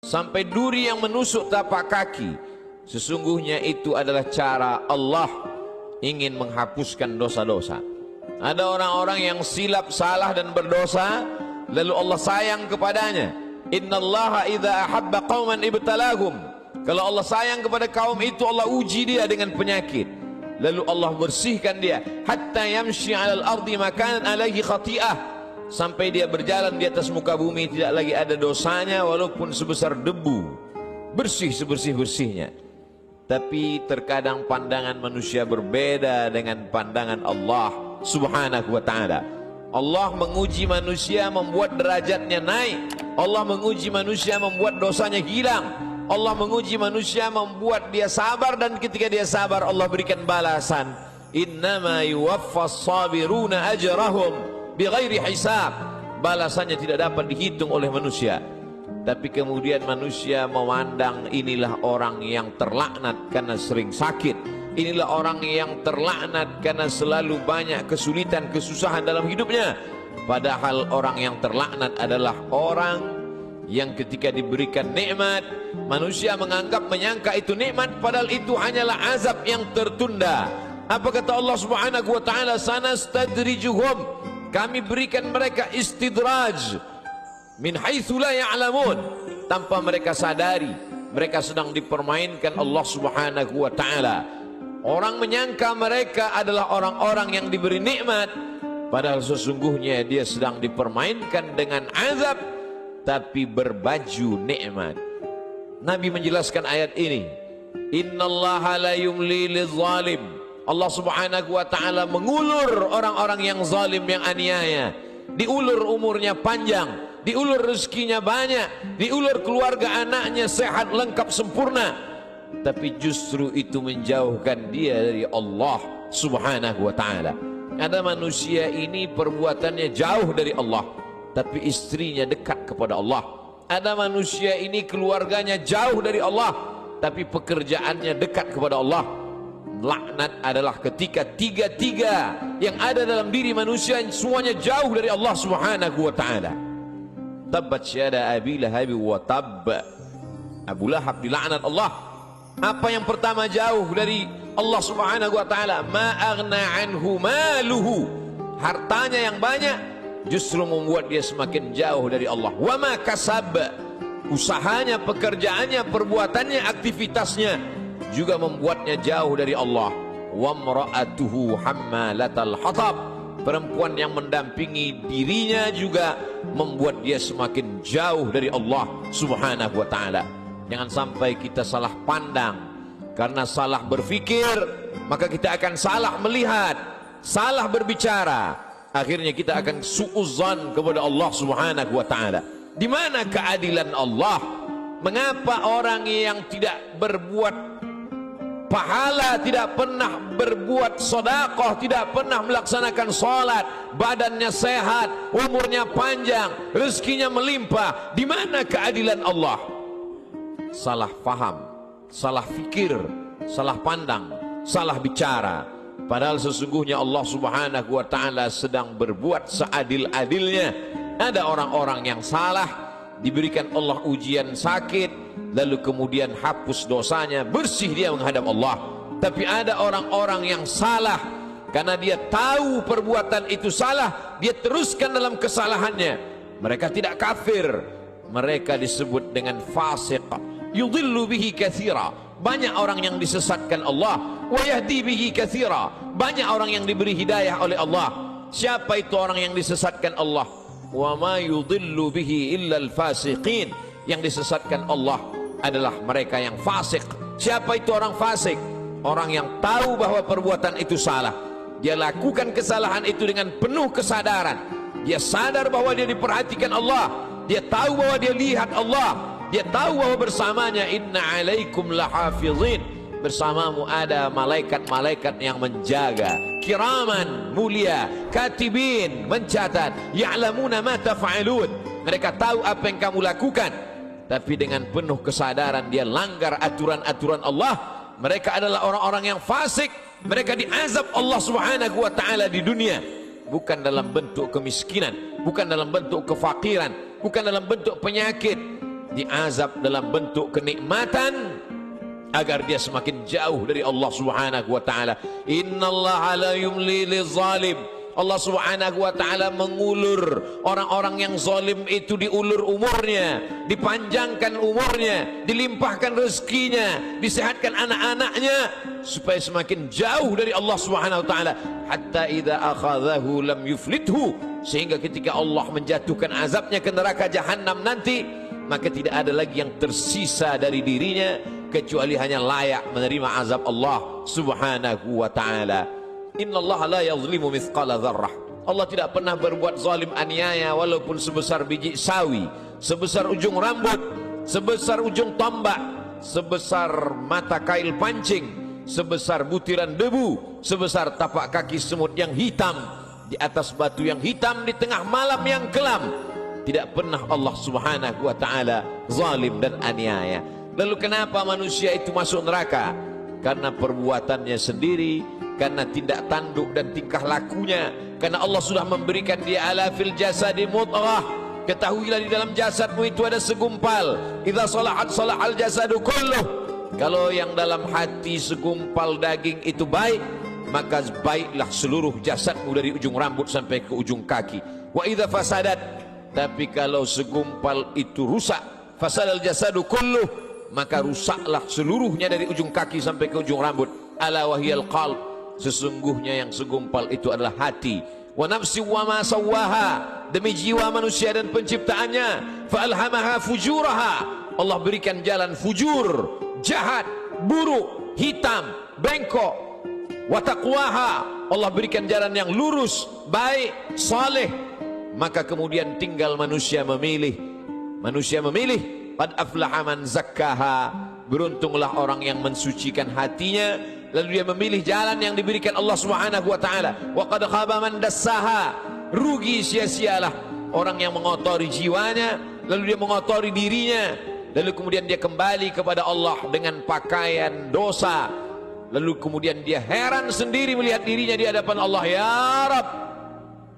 sampai duri yang menusuk tapak kaki, sesungguhnya itu adalah cara Allah ingin menghapuskan dosa-dosa. Ada orang-orang yang silap, salah dan berdosa, lalu Allah sayang kepadanya. Innallaha idza ahabba qauman ibtalahum. Kalau Allah sayang kepada kaum itu, Allah uji dia dengan penyakit, lalu Allah bersihkan dia hatta yamshi 'alal ardi makanan alaihi khati'ah, sampai dia berjalan di atas muka bumi tidak lagi ada dosanya walaupun sebesar debu, bersih sebersih-bersihnya. Tapi terkadang pandangan manusia berbeda dengan pandangan Allah Subhanahu wa ta'ala. Allah menguji manusia membuat derajatnya naik. Allah menguji manusia membuat dosanya hilang. Allah menguji manusia membuat dia sabar, dan ketika dia sabar Allah berikan balasan. Innama yuwaffas sabiruna ajrahum bighairi hisab. Balasannya tidak dapat dihitung oleh manusia. Tapi kemudian manusia memandang inilah orang yang terlaknat karena sering sakit. Inilah orang yang terlaknat karena selalu banyak kesulitan, kesusahan dalam hidupnya. Padahal orang yang terlaknat adalah orang yang ketika diberikan nikmat, manusia menyangka itu nikmat, padahal itu hanyalah azab yang tertunda. Apa kata Allah Subhanahu wa ta'ala? Sanastadrijuhum, kami berikan mereka istidraj min haitsu la ya'lamun, tanpa mereka sadari mereka sedang dipermainkan Allah Subhanahu wa ta'ala. Orang menyangka mereka adalah orang-orang yang diberi nikmat, padahal sesungguhnya dia sedang dipermainkan dengan azab tapi berbaju nikmat. Nabi menjelaskan ayat ini, innallaha la yumli lidzalim. Allah Subhanahu wa ta'ala mengulur orang-orang yang zalim, yang aniaya. Diulur umurnya panjang, diulur rezekinya banyak, diulur keluarga anaknya sehat lengkap sempurna, tapi justru itu menjauhkan dia dari Allah Subhanahu wa ta'ala. Ada manusia ini perbuatannya jauh dari Allah, tapi istrinya dekat kepada Allah. Ada manusia ini keluarganya jauh dari Allah, tapi pekerjaannya dekat kepada Allah. Laknat adalah ketika tiga-tiga yang ada dalam diri manusia semuanya jauh dari Allah Subhanahu wa ta'ala. Tabbat syada Abi Lahab wa tab. Abu Lahab dilaknat Allah. Apa yang pertama jauh dari Allah Subhanahu wa ta'ala? Ma aghna anhu maluhu. Hartanya yang banyak justru membuat dia semakin jauh dari Allah. Wa ma kasab. Usahanya, pekerjaannya, perbuatannya, aktivitasnya juga membuatnya jauh dari Allah. Wa mra'atuhu hammalatal hatab. Perempuan yang mendampingi dirinya juga membuat dia semakin jauh dari Allah Subhanahu wa ta'ala. Jangan sampai kita salah pandang. Karena salah berpikir, maka kita akan salah melihat, salah berbicara. Akhirnya kita akan suudzon kepada Allah Subhanahu wa ta'ala. Di mana keadilan Allah? Mengapa orang yang tidak berbuat pahala, tidak pernah berbuat sedekah, tidak pernah melaksanakan salat, badannya sehat, umurnya panjang, rezekinya melimpah? Di mana keadilan Allah? Salah faham, salah fikir, salah pandang, salah bicara. Padahal sesungguhnya Allah Subhanahu wa ta'ala sedang berbuat seadil-adilnya. Ada orang-orang yang salah, diberikan Allah ujian sakit, lalu kemudian hapus dosanya, bersih dia menghadap Allah. Tapi ada orang-orang yang salah, karena dia tahu perbuatan itu salah, dia teruskan dalam kesalahannya. Mereka tidak kafir, mereka disebut dengan fasik. Yudhillu bihi katsira. Banyak orang yang disesatkan Allah. Wa yahdi bihi katsira. Banyak orang yang diberi hidayah oleh Allah. Siapa itu orang yang disesatkan Allah? Wa ma yudhillu bihi illa al-fasiqin. Yang disesatkan Allah adalah mereka yang fasik. Siapa itu orang fasik? Orang yang tahu bahwa perbuatan itu salah, dia lakukan kesalahan itu dengan penuh kesadaran. Dia sadar bahwa dia diperhatikan Allah, dia tahu bahwa dia lihat Allah, dia tahu bahwa bersamanya inna alaikum lahafizin, bersamamu ada malaikat-malaikat yang menjaga, kiraman, mulia, katibin, mencatat, ya'lamuna ma taf'alun, mereka tahu apa yang kamu lakukan. Tapi dengan penuh kesadaran dia langgar aturan-aturan Allah. Mereka adalah orang-orang yang fasik. Mereka diazab Allah Subhanahu wa ta'ala di dunia, bukan dalam bentuk kemiskinan, bukan dalam bentuk kefakiran, bukan dalam bentuk penyakit. diazab dalam bentuk kenikmatan agar dia semakin jauh dari Allah Subhanahu wa taala. Innallaha la yumli lizalim. Allah Subhanahu wa taala mengulur orang-orang yang zalim itu, diulur umurnya, dipanjangkan umurnya, dilimpahkan rezekinya, disehatkan anak-anaknya supaya semakin jauh dari Allah Subhanahu wa taala. Hatta idza akhadhahu lam yuflithu, sehingga ketika Allah menjatuhkan azabnya ke neraka jahanam nanti, maka tidak ada lagi yang tersisa dari dirinya kecuali hanya layak menerima azab Allah Subhanahu wa taala. Innallaha la yazlimu mithqala dzarrah. Allah tidak pernah berbuat zalim aniaya walaupun sebesar biji sawi, sebesar ujung rambut, sebesar ujung tombak, sebesar mata kail pancing, sebesar butiran debu, sebesar tapak kaki semut yang hitam di atas batu yang hitam di tengah malam yang kelam. Tidak pernah Allah Subhanahu wa taala zalim dan aniaya. Lalu kenapa manusia itu masuk neraka? Karena perbuatannya sendiri, karena tindak tanduk dan tingkah lakunya. Karena Allah sudah memberikan dia ala fil jasadi mudghah. Ketahuilah di dalam jasadmu itu ada segumpal. Idza salahat salahal jasadu kulluh. Kalau yang dalam hati segumpal daging itu baik, maka baiklah seluruh jasadmu dari ujung rambut sampai ke ujung kaki. Wa idza fasadat, tapi kalau segumpal itu rusak, fasadal jasadu kulluh, maka rusaklah seluruhnya dari ujung kaki sampai ke ujung rambut. Ala wahyal qalb, sesungguhnya yang segumpal itu adalah hati. Wa nafsi wa ma sawwaha, demi jiwa manusia dan penciptaannya. Fa alhamaha fujuraha, Allah berikan jalan fujur, jahat, buruk, hitam, bengkok. Wa taqwaha, Allah berikan jalan yang lurus, baik, saleh. Maka kemudian tinggal manusia memilih. Manusia memilih. Qad aflaha man zakkaha, beruntunglah orang yang mensucikan hatinya, lalu dia memilih jalan yang diberikan Allah Subhanahu wa taala. Wa qad khaba man dassaha, rugi sia-sialah orang yang mengotori jiwanya, lalu dia mengotori dirinya, lalu kemudian dia kembali kepada Allah dengan pakaian dosa, lalu kemudian dia heran sendiri melihat dirinya di hadapan Allah. Ya Rabb,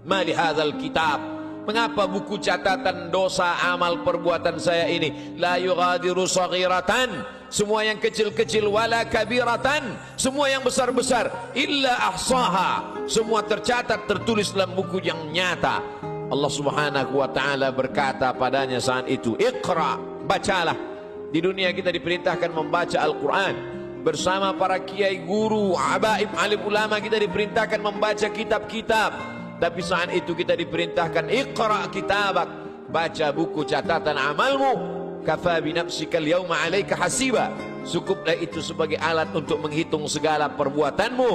ma li hadzal kitab, mengapa buku catatan dosa amal perbuatan saya ini la yughadiru saghiratan, semua yang kecil-kecil, wala kabiratan, semua yang besar-besar, illa ahsaha, semua tercatat tertulis dalam buku yang nyata. Allah Subhanahu wa taala berkata padanya saat itu, Iqra, bacalah. Di dunia kita diperintahkan membaca Al-Quran bersama para kiai, guru, abaib, alim ulama, kita diperintahkan membaca kitab-kitab. Tapi saat itu kita diperintahkan Iqra kitabak, baca buku catatan amalmu. Kafa bi nafsika al-yawma 'alaika hasiba, cukuplah itu sebagai alat untuk menghitung segala perbuatanmu.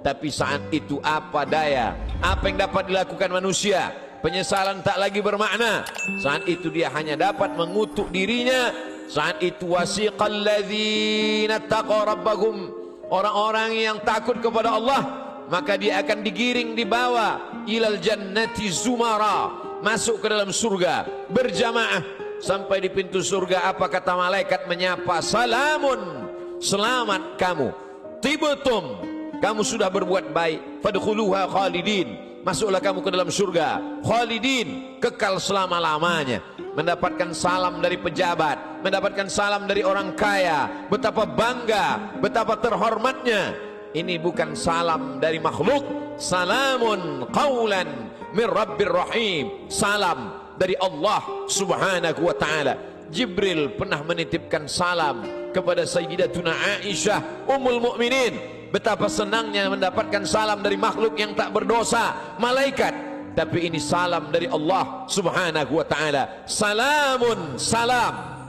Tapi saat itu apa daya, apa yang dapat dilakukan manusia? Penyesalan tak lagi bermakna. Saat itu dia hanya dapat mengutuk dirinya. Saat itu wasiqal ladzina taqaw rabbahum, orang-orang yang takut kepada Allah, maka dia akan digiring, dibawa ilal jannati zumara, masuk ke dalam surga berjamaah. Sampai di pintu surga, apa kata malaikat menyapa? Salamun, selamat kamu, tibtum, kamu sudah berbuat baik, fadkhuluha khalidin, masuklah kamu ke dalam surga khalidin, kekal selama-lamanya. Mendapatkan salam dari pejabat, mendapatkan salam dari orang kaya, betapa bangga, betapa terhormatnya. Ini bukan salam dari makhluk. Salamun qawlan min Rabbir Rahim, salam dari Allah Subhanahu wa taala. Jibril pernah menitipkan salam kepada Sayyidatuna Aisyah Ummul Mukminin. Betapa senangnya mendapatkan salam dari makhluk yang tak berdosa, malaikat. Tapi ini salam dari Allah Subhanahu wa taala. Salamun, salam,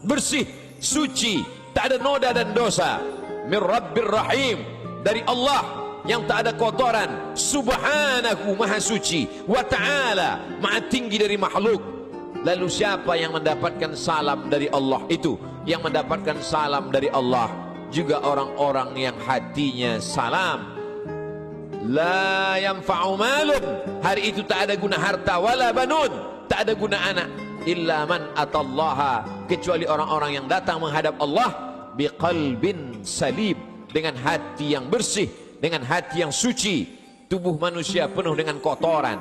bersih, suci, tak ada noda dan dosa. Min Rabbir Rahim, dari Allah yang tak ada kotoran, Subhanahu, maha suci, wa ta'ala, maha tinggi dari makhluk. Lalu siapa yang mendapatkan salam dari Allah itu? Yang mendapatkan salam dari Allah juga orang-orang yang hatinya salam. La yanfa'u malun, hari itu tak ada guna harta, wala banun, tak ada guna anak, illa man atallaha, kecuali orang-orang yang datang menghadap Allah biqalbin salim, dengan hati yang bersih, dengan hati yang suci. Tubuh manusia penuh dengan kotoran.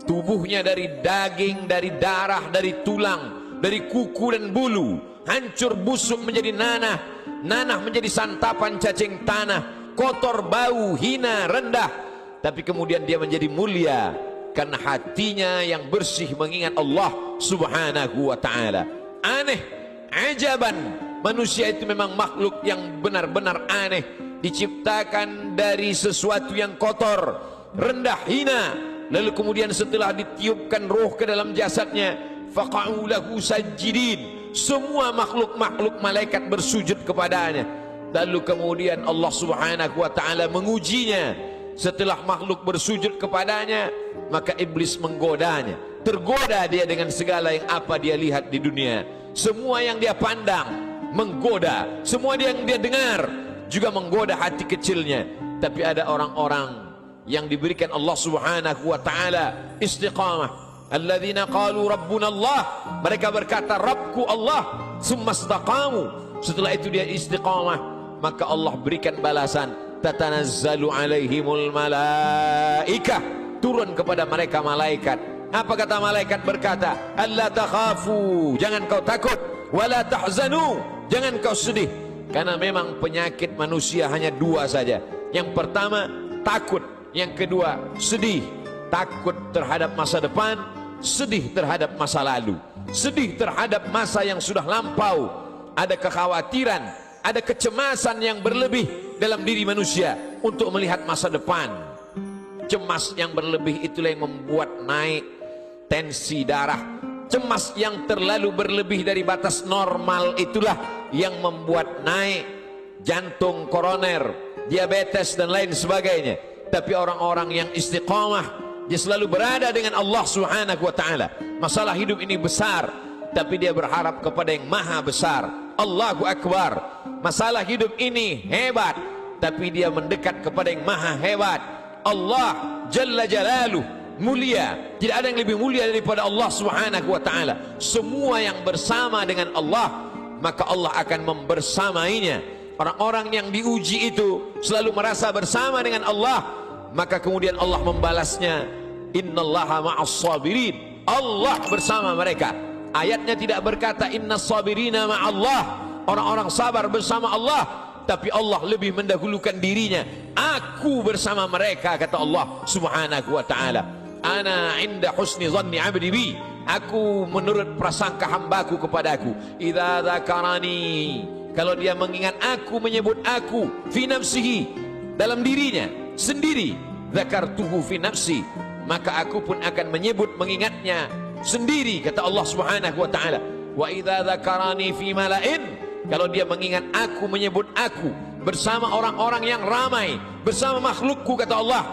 Tubuhnya dari daging, dari darah, dari tulang, dari kuku dan bulu, hancur busuk menjadi nanah, nanah menjadi santapan cacing tanah, kotor, bau, hina, rendah. Tapi kemudian dia menjadi mulia karena hatinya yang bersih mengingat Allah subhanahu wa ta'ala. Aneh, ajaban, manusia itu memang makhluk yang benar-benar aneh, diciptakan dari sesuatu yang kotor, rendah, hina. Lalu kemudian setelah ditiupkan roh ke dalam jasadnya, faqa'u lahu sajidin, semua makhluk-makhluk malaikat bersujud kepadanya. Lalu kemudian Allah subhanahu wa ta'ala mengujinya. Setelah makhluk bersujud kepadanya, maka iblis menggodanya. Tergoda dia dengan segala yang apa dia lihat di dunia. Semua yang dia pandang menggoda, semua yang dia dengar juga menggoda hati kecilnya. Tapi ada orang-orang yang diberikan Allah subhanahu wa ta'ala istiqamah. Alladzina qalu rabbuna Allah, mereka berkata Rabbku Allah, summa istaqamu, setelah itu dia istiqamah, maka Allah berikan balasan. Tatanazzalu alaihimul malaikah, turun kepada mereka malaikat. Apa kata malaikat? Berkata, alla takhafu, jangan kau takut, wala tahzanu, jangan kau sedih. Karena memang penyakit manusia hanya dua saja. Yang pertama takut, yang kedua sedih. Takut terhadap masa depan, sedih terhadap masa lalu, sedih terhadap masa yang sudah lampau. Ada kekhawatiran, ada kecemasan yang berlebih dalam diri manusia untuk melihat masa depan. Cemas yang berlebih itulah yang membuat naik tensi darah. Cemas yang terlalu berlebih dari batas normal itulah yang membuat naik jantung koroner, diabetes dan lain sebagainya. Tapi orang-orang yang istiqamah, dia selalu berada dengan Allah subhanahu wa ta'ala. Masalah hidup ini besar, tapi dia berharap kepada yang maha besar. Allahu Akbar. Masalah hidup ini hebat, tapi dia mendekat kepada yang maha hebat. Allah Jalla Jalaluh, mulia. Tidak ada yang lebih mulia daripada Allah subhanahu wa ta'ala. Semua yang bersama dengan Allah, maka Allah akan membersamainya. Orang-orang yang diuji itu selalu merasa bersama dengan Allah, maka kemudian Allah membalasnya, innallaha ma'as sabirin, Allah bersama mereka. Ayatnya tidak berkata innas sabirina ma'allah, orang-orang sabar bersama Allah, tapi Allah lebih mendahulukan dirinya. Aku bersama mereka, kata Allah subhanahu wa ta'ala. Ana inda husni zanni abdi bi, aku menurut prasangka hambaku kepadaku. Idza dzakarani, kalau dia mengingat aku, menyebut aku, fi nafsihi, dalam dirinya sendiri, dzakartuhu fi nafsi, maka aku pun akan menyebut, mengingatnya sendiri, kata Allah subhanahu wa ta'ala. Wa idza dzakarani fi mala'in, kalau dia mengingat aku, menyebut aku bersama orang-orang yang ramai, bersama makhlukku, kata Allah,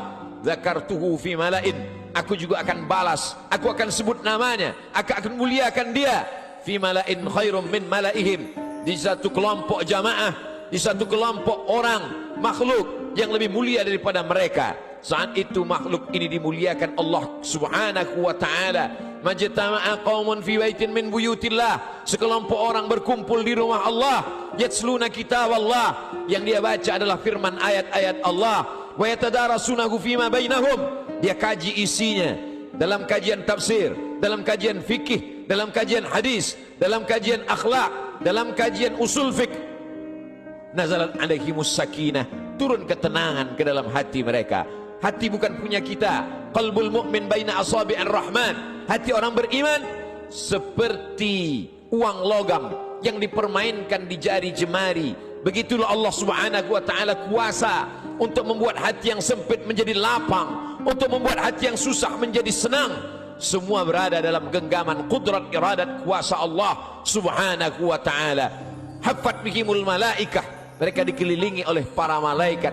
dzakartuhu fi mala'in, aku juga akan balas, aku akan sebut namanya, aku akan muliakan dia. Fi mala'in khairum min mala'ihim, di satu kelompok jamaah, di satu kelompok orang makhluk yang lebih mulia daripada mereka. Saat itu makhluk ini dimuliakan Allah subhanahu wa ta'ala. Majtama'a qaumun fi baitin min buyutillah, sekelompok orang berkumpul di rumah Allah, yatsluna kitab Allah, yang dia baca adalah firman ayat-ayat Allah, wa yatadarasunahu fima bainahum, dia kaji isinya dalam kajian tafsir, dalam kajian fikih, dalam kajian hadis, dalam kajian akhlak, dalam kajian usul fiqh. Nazalat alaihimus sakinah, turun ketenangan ke dalam hati mereka. Hati bukan punya kita. Qalbul mu'min baina asabi'ir rahman, hati orang beriman seperti uang logam yang dipermainkan di jari jemari. Begitulah Allah subhanahu wa ta'ala kuasa untuk membuat hati yang sempit menjadi lapang, untuk membuat hati yang susah menjadi senang. Semua berada dalam genggaman qudrat iradat kuasa Allah subhanahu wa ta'ala. Haffat bihimul malaikah, mereka dikelilingi oleh para malaikat.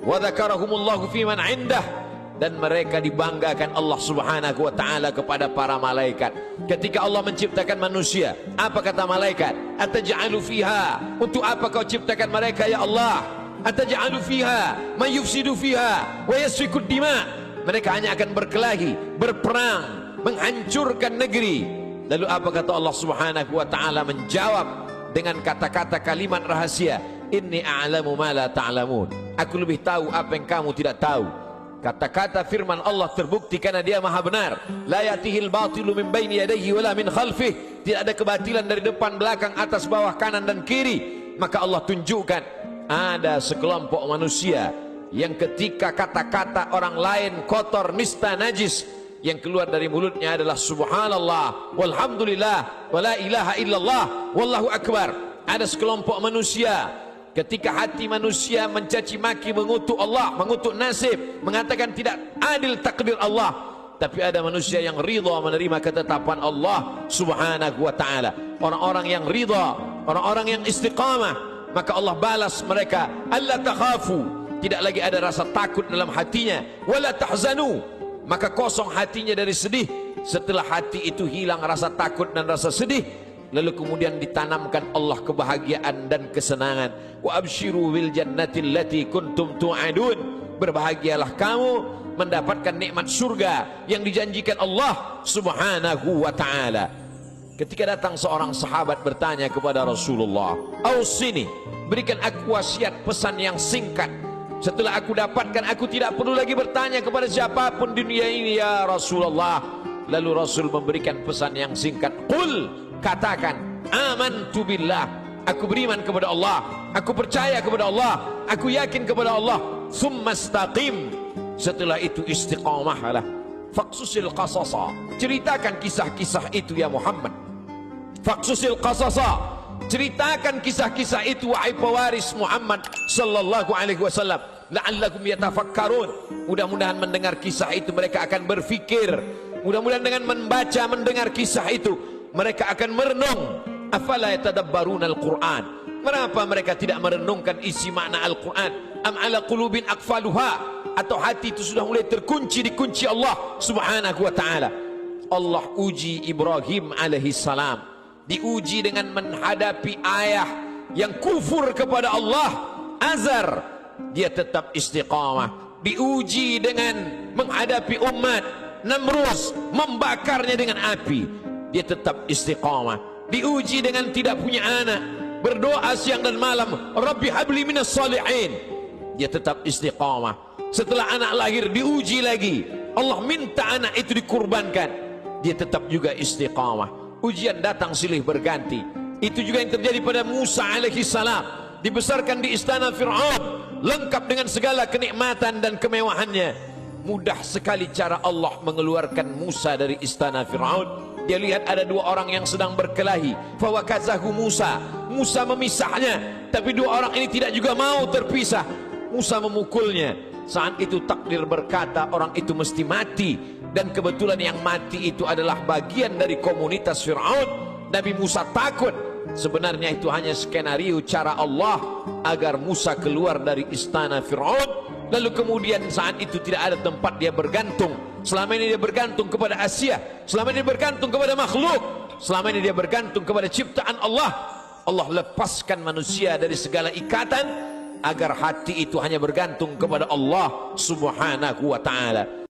Wa dzakarahumullahu fi man indah, dan mereka dibanggakan Allah subhanahu wa ta'ala kepada para malaikat. Ketika Allah menciptakan manusia, apa kata malaikat? Ataj'alu fiha, untuk apa kau ciptakan mereka ya Allah? Ataj'alu fiha may yufsidu fiha wa yasfiku dima, mereka hanya akan berkelahi, berperang, menghancurkan negeri. Lalu apa kata Allah subhanahu wa ta'ala? Menjawab dengan kata-kata kalimat rahasia, inni a'lamu ma la ta'lamun, aku lebih tahu apa yang kamu tidak tahu. Kata-kata firman Allah terbukti karena dia maha benar. La yatihil batilu min baini yadayhi wala min khalfih, tidak ada kebatilan dari depan, belakang, atas, bawah, kanan dan kiri. Maka Allah tunjukkan ada sekelompok manusia yang ketika kata-kata orang lain kotor, nista, najis, yang keluar dari mulutnya adalah subhanallah, walhamdulillah, wala ilaha illallah, wallahu akbar. Ada sekelompok manusia ketika hati manusia mencaci maki, mengutuk Allah, mengutuk nasib, mengatakan tidak adil takdir Allah, tapi ada manusia yang ridha menerima ketetapan Allah subhanahu wa ta'ala. Orang-orang yang ridha, orang-orang yang istiqamah, maka Allah balas mereka, alla takhafu, tidak lagi ada rasa takut dalam hatinya, wala tahzanu, maka kosong hatinya dari sedih. Setelah hati itu hilang rasa takut dan rasa sedih, lalu kemudian ditanamkan Allah kebahagiaan dan kesenangan. Wa abshiru bil jannati allati kuntum tu'adun, berbahagialah kamu mendapatkan nikmat surga yang dijanjikan Allah subhanahu wa ta'ala. Ketika datang seorang sahabat bertanya kepada Rasulullah, "Ausini, berikan aku wasiat, pesan yang singkat. Setelah aku dapatkan, aku tidak perlu lagi bertanya kepada siapapun di dunia ini ya Rasulullah." Lalu Rasul memberikan pesan yang singkat, "Qul," katakan, "amantu billah," aku beriman kepada Allah, aku percaya kepada Allah, aku yakin kepada Allah. "Tsumma istaqim," setelah itu istiqamahlah. "Faqsusil qasasa," ceritakan kisah-kisah itu ya Muhammad. "Faqsusil qasasa," ceritakan kisah-kisah itu wahai pewaris Muhammad sallallahu alaihi wasallam. "La'allakum yatafakkarun," mudah-mudahan mendengar kisah itu mereka akan berfikir. Mudah-mudahan dengan membaca, mendengar kisah itu mereka akan merenung. "Afala yatadabbaruna al-Qur'an," mengapa mereka tidak merenungkan isi makna Al-Quran? "Am ala qulubin aqfaluha," atau hati itu sudah mulai terkunci dikunci Allah subhanahu wa ta'ala. Allah uji Ibrahim alaihi salam, diuji dengan menghadapi ayah yang kufur kepada Allah, Azar, dia tetap istiqamah. Diuji dengan menghadapi umat Namrus, membakarnya dengan api, dia tetap istiqamah. Diuji dengan tidak punya anak, berdoa siang dan malam, "Rabbi habli minas salihin," dia tetap istiqamah. Setelah anak lahir diuji lagi, Allah minta anak itu dikurbankan, dia tetap juga istiqamah. Ujian datang silih berganti. Itu juga yang terjadi pada Musa alaihi salam, dibesarkan di istana Fir'aun, lengkap dengan segala kenikmatan dan kemewahannya. Mudah sekali cara Allah mengeluarkan Musa dari istana Fir'aun. Dia lihat ada dua orang yang sedang berkelahi, fawakazahu Musa, Musa memisahnya, tapi dua orang ini tidak juga mau terpisah. Musa memukulnya. Saat itu takdir berkata orang itu mesti mati, dan kebetulan yang mati itu adalah bagian dari komunitas Fir'aun. Nabi Musa takut. Sebenarnya itu hanya skenario cara Allah agar Musa keluar dari istana Fir'aun. Lalu kemudian saat itu tidak ada tempat dia bergantung. Selama ini dia bergantung kepada Asia, selama ini dia bergantung kepada makhluk, selama ini dia bergantung kepada ciptaan Allah. Allah lepaskan manusia dari segala ikatan agar hati itu hanya bergantung kepada Allah subhanahu wa ta'ala.